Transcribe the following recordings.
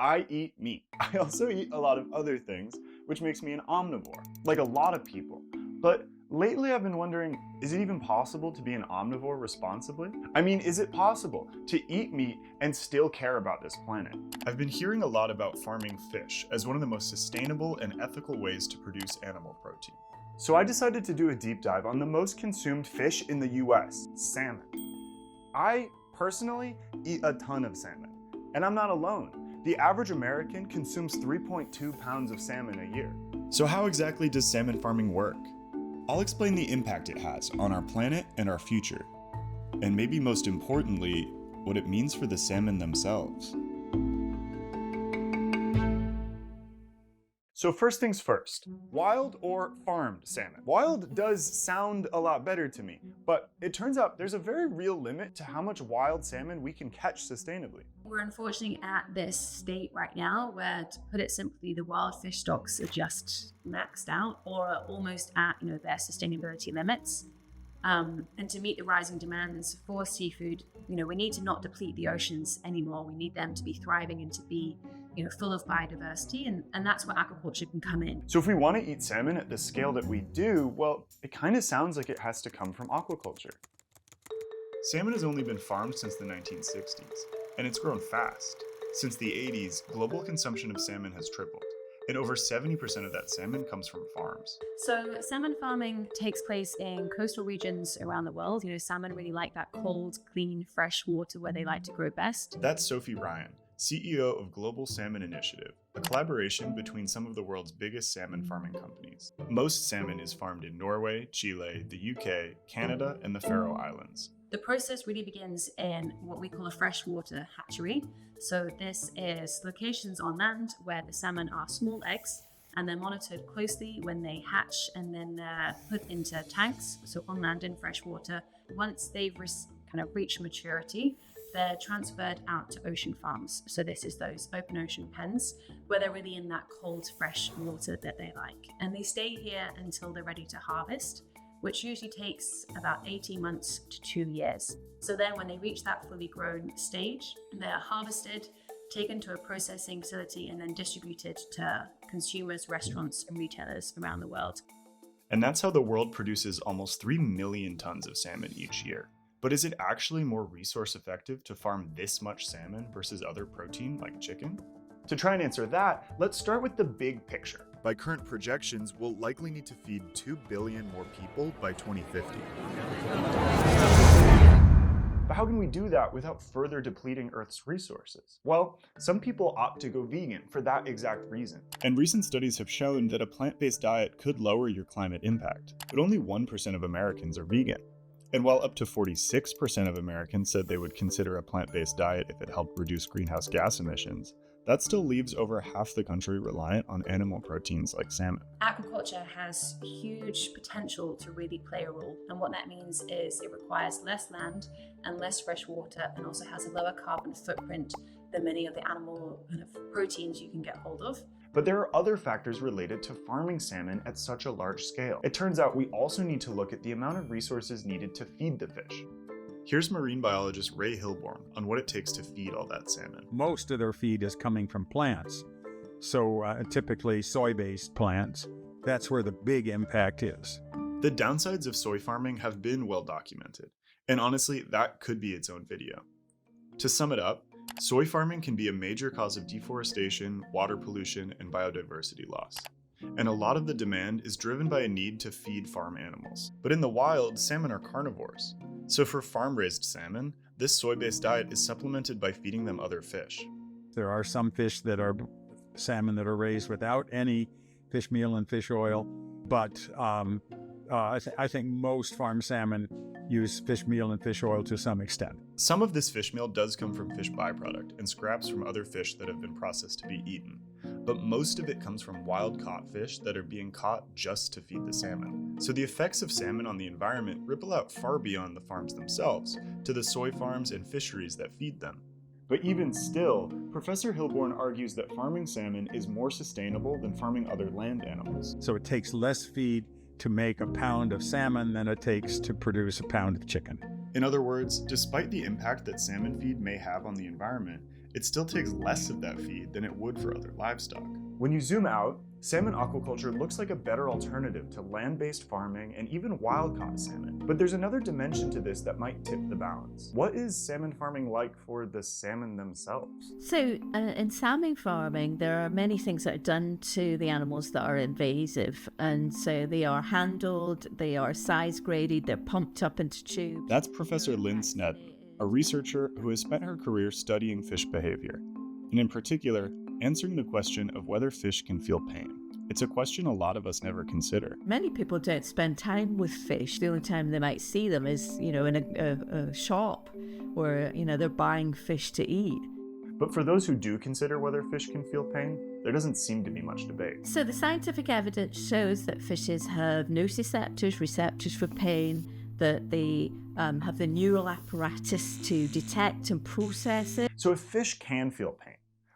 I eat meat. I also eat a lot of other things, which makes me an omnivore, like a lot of people. But lately I've been wondering, is it even possible to be an omnivore responsibly? I mean, is it possible to eat meat and still care about this planet? I've been hearing a lot about farming fish as one of the most sustainable and ethical ways to produce animal protein. So I decided to do a deep dive on the most consumed fish in the US, salmon. I personally eat a ton of salmon, and I'm not alone. The average American consumes 3.2 pounds of salmon a year. So how exactly does salmon farming work? I'll explain the impact it has on our planet and our future. And maybe most importantly, what it means for the salmon themselves. So first things first, wild or farmed salmon? Wild does sound a lot better to me, but it turns out there's a very real limit to how much wild salmon we can catch sustainably. We're unfortunately at this state right now where, to put it simply, the wild fish stocks are just maxed out or are almost at their sustainability limits. And to meet the rising demands for seafood, we need to not deplete the oceans anymore. We need them to be thriving and to be full of biodiversity, and that's where aquaculture can come in. So if we want to eat salmon at the scale that we do, well, it kind of sounds like it has to come from aquaculture. Salmon has only been farmed since the 1960s, and it's grown fast. Since the 80s, global consumption of salmon has tripled, and over 70% of that salmon comes from farms. So salmon farming takes place in coastal regions around the world. Salmon really like that cold, clean, fresh water where they like to grow best. That's Sophie Ryan, CEO of Global Salmon Initiative, a collaboration between some of the world's biggest salmon farming companies. Most salmon is farmed in Norway, Chile, the UK, Canada, and the Faroe Islands. The process really begins in what we call a freshwater hatchery. So this is locations on land where the salmon are small eggs, and they're monitored closely when they hatch, and then they're put into tanks, so on land in freshwater. Once they've kind of reached maturity, they're transferred out to ocean farms. So this is those open ocean pens where they're really in that cold, fresh water that they like. And they stay here until they're ready to harvest, which usually takes about 18 months to 2 years. So then when they reach that fully grown stage, they're harvested, taken to a processing facility, and then distributed to consumers, restaurants, and retailers around the world. And that's how the world produces almost 3 million tons of salmon each year. But is it actually more resource effective to farm this much salmon versus other protein like chicken? To try and answer that, let's start with the big picture. By current projections, we'll likely need to feed 2 billion more people by 2050. But how can we do that without further depleting Earth's resources? Well, some people opt to go vegan for that exact reason. And recent studies have shown that a plant-based diet could lower your climate impact, but only 1% of Americans are vegan. And while up to 46% of Americans said they would consider a plant-based diet if it helped reduce greenhouse gas emissions, that still leaves over half the country reliant on animal proteins like salmon. Aquaculture has huge potential to really play a role. And what that means is it requires less land and less fresh water, and also has a lower carbon footprint than many of the animal kind of proteins you can get hold of. But there are other factors related to farming salmon at such a large scale. It turns out we also need to look at the amount of resources needed to feed the fish. Here's marine biologist Ray Hilborn on what it takes to feed all that salmon. Most of their feed is coming from plants. So typically soy-based plants. That's where the big impact is. The downsides of soy farming have been well documented. And honestly, that could be its own video. To sum it up, soy farming can be a major cause of deforestation, water pollution, and biodiversity loss. And a lot of the demand is driven by a need to feed farm animals. But in the wild, salmon are carnivores. So for farm-raised salmon, this soy-based diet is supplemented by feeding them other fish. There are some fish that are salmon that are raised without any fish meal and fish oil, but I think most farm salmon use fish meal and fish oil to some extent. Some of this fish meal does come from fish byproduct and scraps from other fish that have been processed to be eaten, but most of it comes from wild-caught fish that are being caught just to feed the salmon. So the effects of salmon on the environment ripple out far beyond the farms themselves, to the soy farms and fisheries that feed them. But even still, Professor Hilborn argues that farming salmon is more sustainable than farming other land animals. So it takes less feed to make a pound of salmon than it takes to produce a pound of chicken. In other words, despite the impact that salmon feed may have on the environment, it still takes less of that feed than it would for other livestock. When you zoom out, salmon aquaculture looks like a better alternative to land-based farming and even wild-caught salmon. But there's another dimension to this that might tip the balance. What is salmon farming like for the salmon themselves? So, in salmon farming, there are many things that are done to the animals that are invasive. And so they are handled, they are size graded, they're pumped up into tubes. That's Professor Lynn Snedden, a researcher who has spent her career studying fish behavior, and in particular, answering the question of whether fish can feel pain. It's a question a lot of us never consider. Many people don't spend time with fish. The only time they might see them is, in a shop where, they're buying fish to eat. But for those who do consider whether fish can feel pain, there doesn't seem to be much debate. So the scientific evidence shows that fishes have nociceptors, receptors for pain, that they have the neural apparatus to detect and process it. So if fish can feel pain,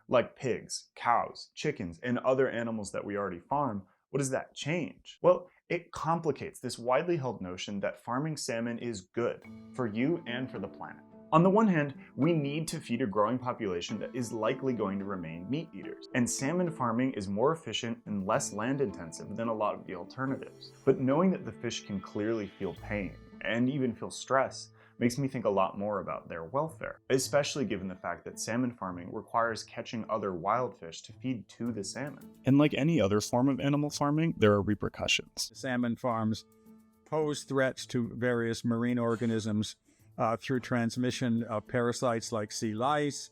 like pigs, cows, chickens, and other animals that we already farm, what does that change? Well, it complicates this widely held notion that farming salmon is good for you and for the planet. On the one hand, we need to feed a growing population that is likely going to remain meat eaters, and salmon farming is more efficient and less land intensive than a lot of the alternatives. But knowing that the fish can clearly feel pain and even feel stress makes me think a lot more about their welfare, especially given the fact that salmon farming requires catching other wild fish to feed to the salmon. And like any other form of animal farming, there are repercussions. Salmon farms pose threats to various marine organisms through transmission of parasites like sea lice,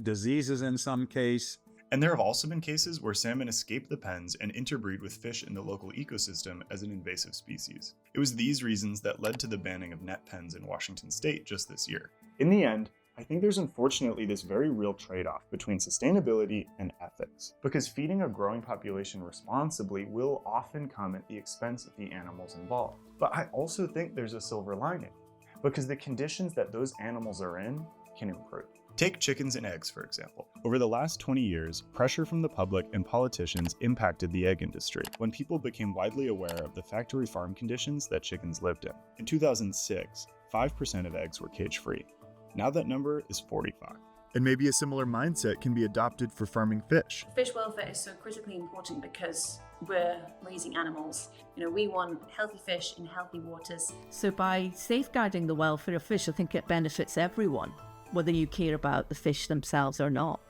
diseases in some case. And there have also been cases where salmon escape the pens and interbreed with fish in the local ecosystem as an invasive species. It was these reasons that led to the banning of net pens in Washington state just this year. In the end, I think there's unfortunately this very real trade-off between sustainability and ethics, because feeding a growing population responsibly will often come at the expense of the animals involved. But I also think there's a silver lining, because the conditions that those animals are in can improve. Take chickens and eggs, for example. Over the last 20 years, pressure from the public and politicians impacted the egg industry when people became widely aware of the factory farm conditions that chickens lived in. In 2006, 5% of eggs were cage-free. Now that number is 45. And maybe a similar mindset can be adopted for farming fish. Fish welfare is so critically important because we're raising animals. We want healthy fish in healthy waters. So by safeguarding the welfare of fish, I think it benefits everyone, whether you care about the fish themselves or not.